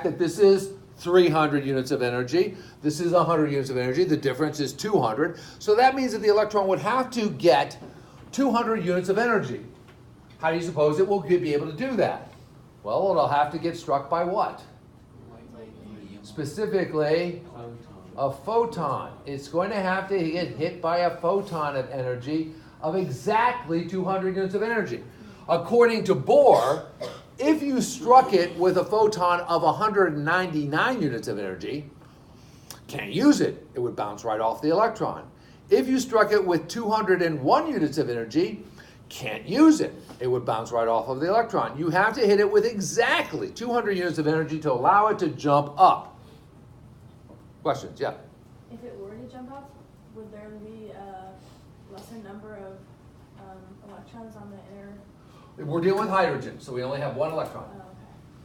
that this is 300 units of energy. This is 100 units of energy. The difference is 200. So that means that the electron would have to get 200 units of energy. How do you suppose it will be able to do that? Well, it'll have to get struck by what? Specifically, a photon. It's going to have to get hit by a photon of energy of exactly 200 units of energy. According to Bohr, if you struck it with a photon of 199 units of energy, can't use it. It would bounce right off the electron. If you struck it with 201 units of energy, can't use it. It would bounce right off of the electron. You have to hit it with exactly 200 units of energy to allow it to jump up. Questions? Yeah? If it were to jump up, would there be a lesser number of electrons on the inner? We're dealing with hydrogen, so we only have one electron. Oh, okay.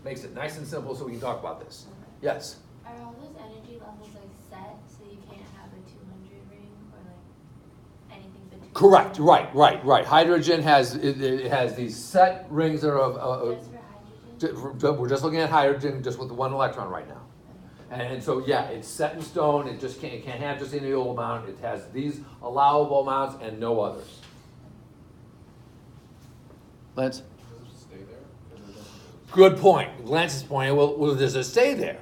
Makes it nice and simple so we can talk about this. Okay. Yes? Are all those energy levels like set so you can't have a 200 ring or like anything between? Correct. Right. Hydrogen has it has these set rings that are Just for hydrogen? we're just looking at hydrogen just with one electron right now. And so, yeah, it's set in stone. It just can't have just any old amount. It has these allowable amounts and no others. Lance? Does it stay there? Good point. Lance's point, well, does it stay there?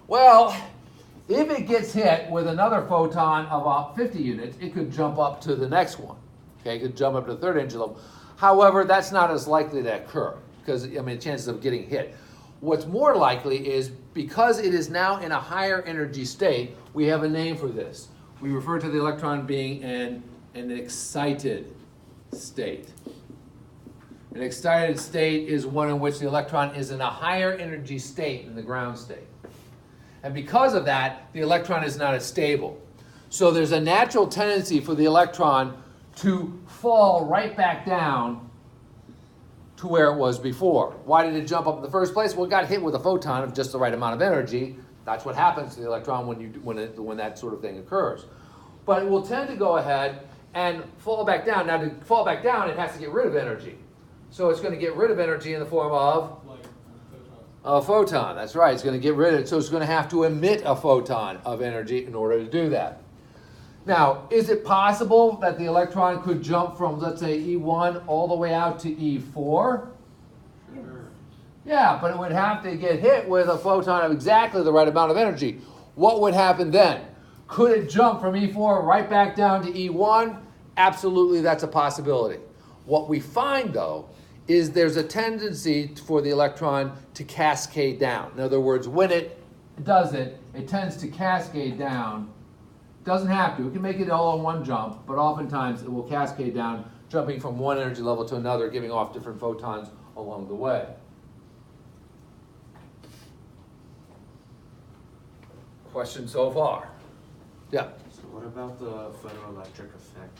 Well, if it gets hit with another photon of about 50 units, it could jump up to the next one. Okay, it could jump up to the third energy level. However, that's not as likely to occur because, I mean, chances of getting hit. What's more likely is because it is now in a higher energy state, we have a name for this. We refer to the electron being in an excited state. An excited state is one in which the electron is in a higher energy state than the ground state. And because of that, the electron is not as stable. So there's a natural tendency for the electron to fall right back down to where it was before. Why did it jump up in the first place? Well, it got hit with a photon of just the right amount of energy. That's what happens to the electron when that sort of thing occurs. But it will tend to go ahead and fall back down. Now, to fall back down, it has to get rid of energy. So it's going to get rid of energy in the form of a photon. That's right. It's going to get rid of it. So it's going to have to emit a photon of energy in order to do that. Now, is it possible that the electron could jump from, let's say, E1 all the way out to E4? Sure. Yeah, but it would have to get hit with a photon of exactly the right amount of energy. What would happen then? Could it jump from E4 right back down to E1? Absolutely, that's a possibility. What we find, though, is there's a tendency for the electron to cascade down. In other words, when it does it, it tends to cascade down. Doesn't have to. It can make it all in one jump, but oftentimes it will cascade down, jumping from one energy level to another, giving off different photons along the way. Question so far? Yeah. So what about the photoelectric effect?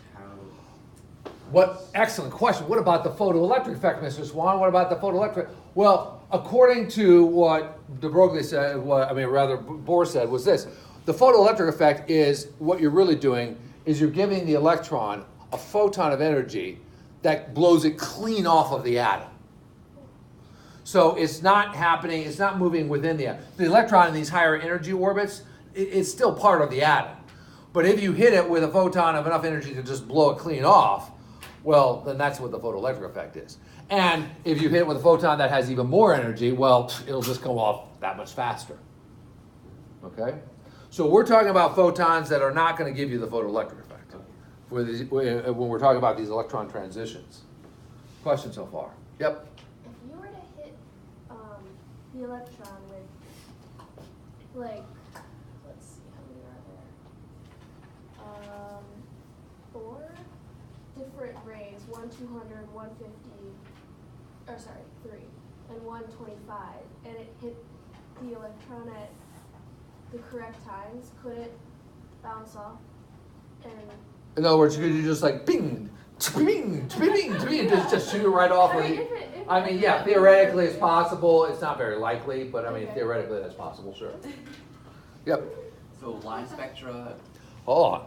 Excellent question. What about the photoelectric effect, Mr. Swan? What about the photoelectric? Well, according to what de Broglie said, Bohr said, was this. The photoelectric effect is what you're really doing is you're giving the electron a photon of energy that blows it clean off of the atom. So it's not happening, it's not moving within the atom. The electron in these higher energy orbits, it's still part of the atom. But if you hit it with a photon of enough energy to just blow it clean off, well, then that's what the photoelectric effect is. And if you hit it with a photon that has even more energy, well, it'll just go off that much faster. Okay? So we're talking about photons that are not going to give you the photoelectric effect when we're talking about these electron transitions. Question so far? Yep. If you were to hit the electron with, like, let's see, how many are there? 4 different rays, 1 200, 150, or sorry, 3, and 125, and it hit the electron at the correct times, could it bounce off? And in other words, could you just like bing, bing, bing, bing, just shoot it right off? Yeah, theoretically it's possible. It's not very likely, but I mean, theoretically that's possible, sure. Yep. So line spectra. Hold on.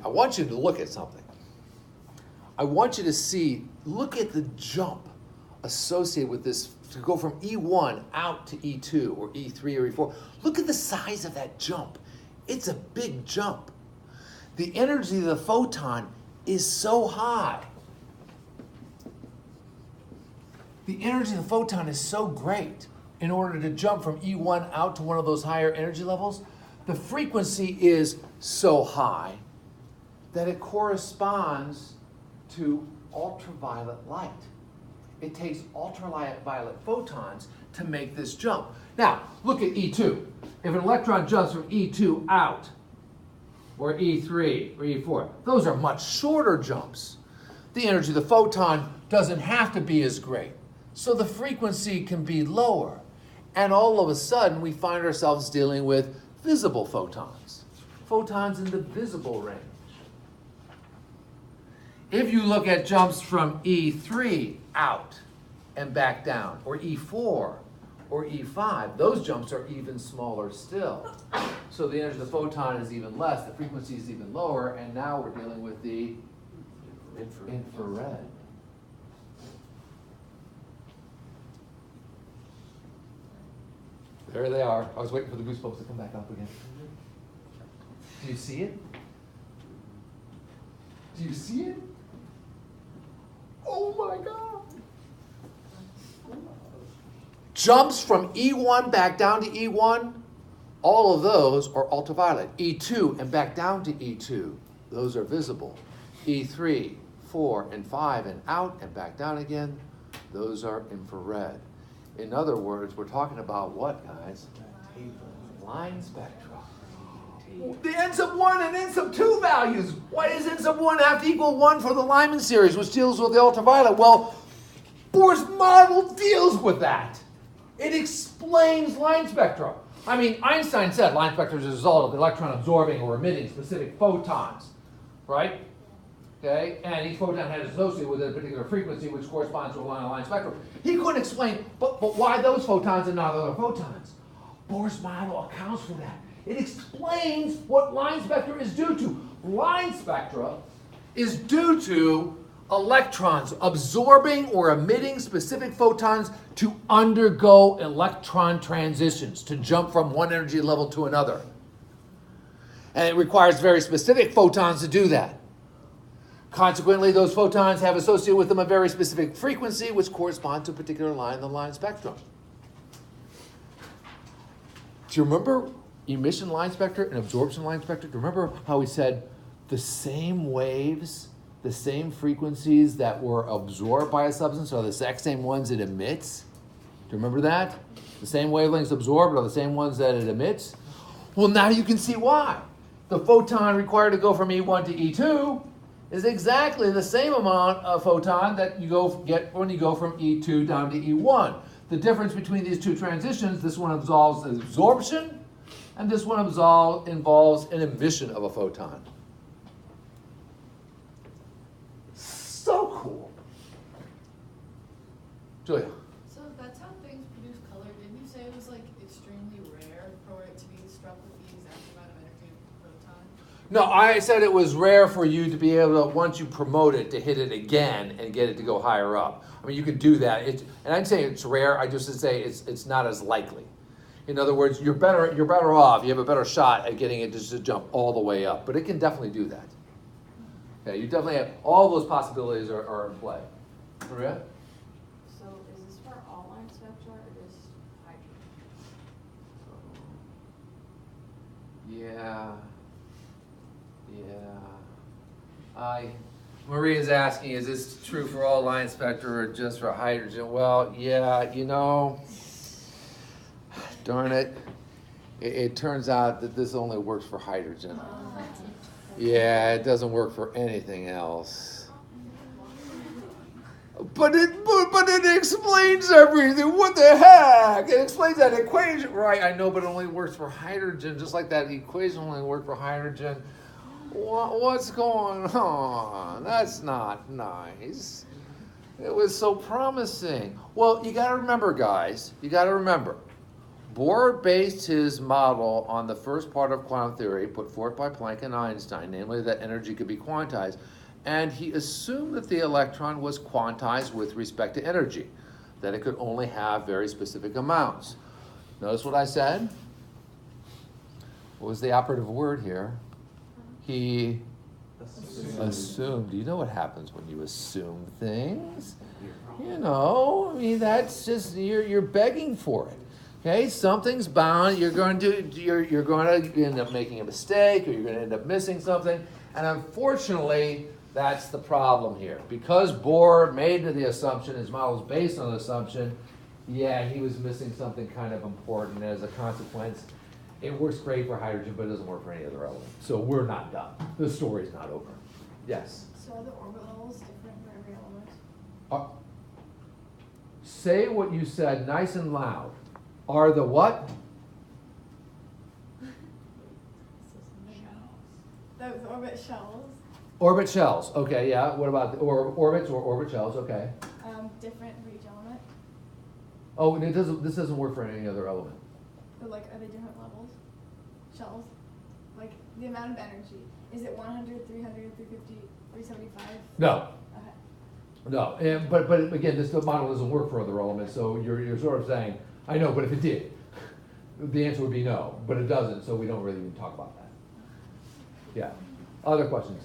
I want you to look at something. I want you to look at the jump associated with this to go from E1 out to E2 or E3 or E4. Look at the size of that jump. It's a big jump. The energy of the photon is so high. The energy of the photon is so great in order to jump from E1 out to one of those higher energy levels. The frequency is so high that it corresponds to ultraviolet light. It takes ultraviolet photons to make this jump. Now, look at E2. If an electron jumps from E2 out, or E3 or E4, those are much shorter jumps. The energy of the photon doesn't have to be as great, so the frequency can be lower. And all of a sudden, we find ourselves dealing with visible photons, photons in the visible range. If you look at jumps from E3 out and back down, or E4 or E5, those jumps are even smaller still. So the energy of the photon is even less, the frequency is even lower, and now we're dealing with the infrared. There they are. I was waiting for the goosebumps to come back up again. Do you see it? Do you see it? Oh my God. Jumps from E1 back down to E1, all of those are ultraviolet. E2 and back down to E2, those are visible. E3, 4, and 5 and out and back down again, those are infrared. In other words, we're talking about what, guys? Line spectra. The n sub 1 and n sub 2 values. Why does n sub 1 have to equal 1 for the Lyman series, which deals with the ultraviolet? Well, Bohr's model deals with that. It explains line spectra. I mean, Einstein said line spectra is a result of the electron absorbing or emitting specific photons, right? Okay, and each photon has associated with a particular frequency which corresponds to a line spectrum. He couldn't explain, but why those photons and not other photons? Bohr's model accounts for that. It explains what line spectra is due to. Line spectra is due to electrons absorbing or emitting specific photons to undergo electron transitions, to jump from one energy level to another. And it requires very specific photons to do that. Consequently, those photons have associated with them a very specific frequency, which corresponds to a particular line in the line spectrum. Do you remember emission line spectra and absorption line spectra? Do you remember how we said the same waves, the same frequencies that were absorbed by a substance are the exact same ones it emits? Do you remember that? The same wavelengths absorbed are the same ones that it emits? Well, now you can see why. The photon required to go from E1 to E2 is exactly the same amount of photon that you get when you go from E2 down to E1. The difference between these two transitions, this one involves absorption, and this one involves an emission of a photon. So cool. Julia. So that's how things produce color. Didn't you say it was like extremely rare for it to be struck with the exact amount of energy of photon? No, I said it was rare for you to be able to, once you promote it, to hit it again and get it to go higher up. I mean, you could do that. And I'd say it's rare. I just would say it's not as likely. In other words, you're better off. You have a better shot at getting it just to jump all the way up. But it can definitely do that. Okay, you definitely have all those possibilities are in play. Maria? So is this for all line spectra or just hydrogen? Yeah. Maria's asking, is this true for all line spectra or just for hydrogen? Well, yeah, darn it. It turns out that this only works for hydrogen. Yeah, it doesn't work for anything else. But it explains everything. What the heck? It explains that equation. Right, I know, but it only works for hydrogen. Just like that equation only worked for hydrogen. What's going on? That's not nice. It was so promising. Well, you got to remember, guys. You got to remember. Bohr based his model on the first part of quantum theory put forth by Planck and Einstein, namely that energy could be quantized. And he assumed that the electron was quantized with respect to energy. that it could only have very specific amounts. Notice what I said? What was the operative word here? He assumed. Do you know what happens when you assume things? You know, I mean, that's just, you're begging for it. Okay, something's bound. You're going to end up making a mistake, or you're going to end up missing something. And unfortunately, that's the problem here. Because Bohr made the assumption, his model is based on the assumption, yeah, he was missing something kind of important. As a consequence, it works great for hydrogen, but it doesn't work for any other element. So we're not done. The story's not over. Yes? So are the orbitals different for every element? Say what you said nice and loud. Are the what? The orbit shells, Orbit shells. Okay, yeah. What about orbits or orbit shells? Okay. different for each element? Oh, and this doesn't work for any other element. But like, are they different levels? Shells? Like, the amount of energy, is it 100, 300, 350, 375? No. Okay. No. But again, this model doesn't work for other elements. So you're sort of saying, I know, but if it did, the answer would be no. But it doesn't, so we don't really even talk about that. Yeah. Other questions?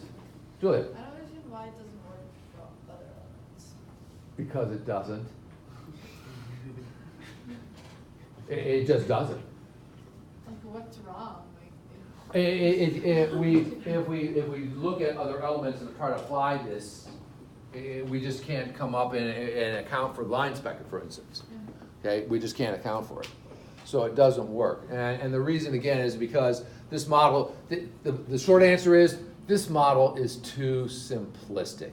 Julia? I don't understand why it doesn't work for other elements. Because it doesn't. It just doesn't. Like, what's wrong? Like, If we look at other elements and try to apply this, we just can't come up and account for line spectra, for instance. Okay, we just can't account for it. So it doesn't work. And the reason, again, is because this model, the short answer is, this model is too simplistic.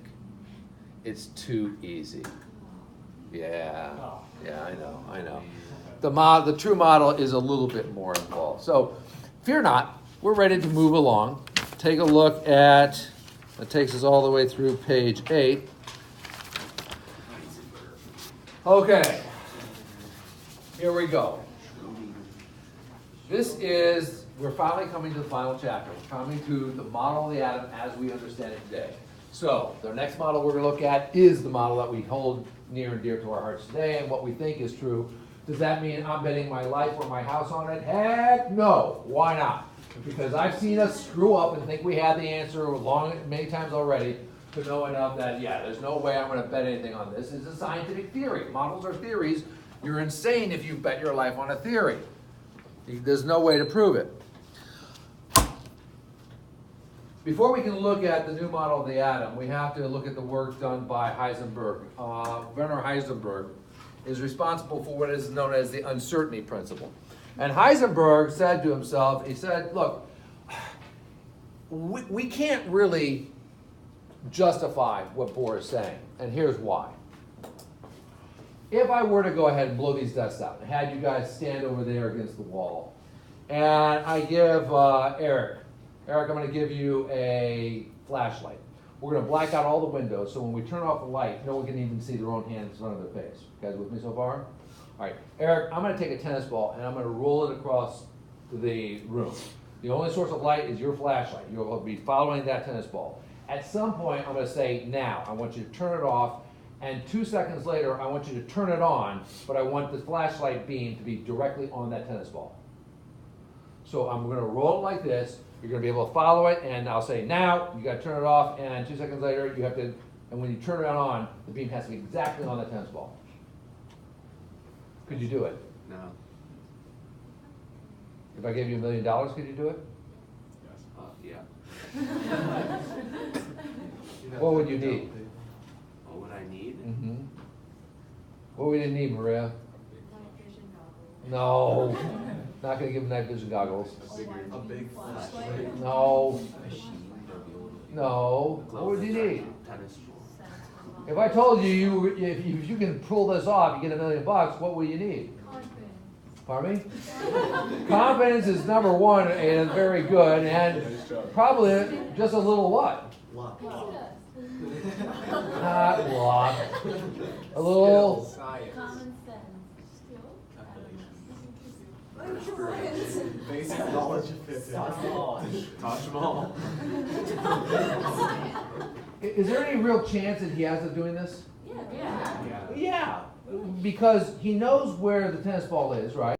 It's too easy. Yeah, I know. The true model is a little bit more involved. So fear not, we're ready to move along. Take a look at, that takes us all the way through page 8. Okay, here we go. We're finally coming to the final chapter. We're coming to the model of the atom as we understand it today. So the next model we're going to look at is the model that we hold near and dear to our hearts today and what we think is true. Does that mean I'm betting my life or my house on it? Heck no. Why not? Because I've seen us screw up and think we had the answer many times already to know enough that, yeah, there's no way I'm going to bet anything on this. It's a scientific theory. Models are theories. You're insane if you bet your life on a theory. There's no way to prove it. Before we can look at the new model of the atom, we have to look at the work done by Heisenberg. Werner Heisenberg is responsible for what is known as the uncertainty principle. And Heisenberg said to himself, he said, look, we can't really justify what Bohr is saying, and here's why. If I were to go ahead and blow these desks out, and had you guys stand over there against the wall, and I give Eric, I'm going to give you a flashlight. We're going to black out all the windows, so when we turn off the light, no one can even see their own hands in front of their face. You guys with me so far? All right, Eric, I'm going to take a tennis ball, and I'm going to roll it across the room. The only source of light is your flashlight. You'll be following that tennis ball. At some point, I'm going to say, now, I want you to turn it off, and 2 seconds later, I want you to turn it on, but I want the flashlight beam to be directly on that tennis ball. So I'm going to roll it like this. You're going to be able to follow it, and I'll say, now, you got to turn it off, and 2 seconds later, you have to, and when you turn it on, the beam has to be exactly on that tennis ball. Could you do it? No. If I gave you $1 million, could you do it? Yeah. What would you need? What would I need? Mm-hmm. What would you need, Maria? Night vision goggles. No. Not going to give him night vision goggles. A big Flashlight. No. No. What would you need? Tennis ball. If I told you, if you can pull this off, you get $1 million, what will you need? Pardon me? Confidence is number one and very good, and probably just a little what? Luck. Not luck. A little. Common sense. Basic knowledge of physics. Touch them all. Is there any real chance that he has of doing this? Yeah. Yeah. because he knows where the tennis ball is, right?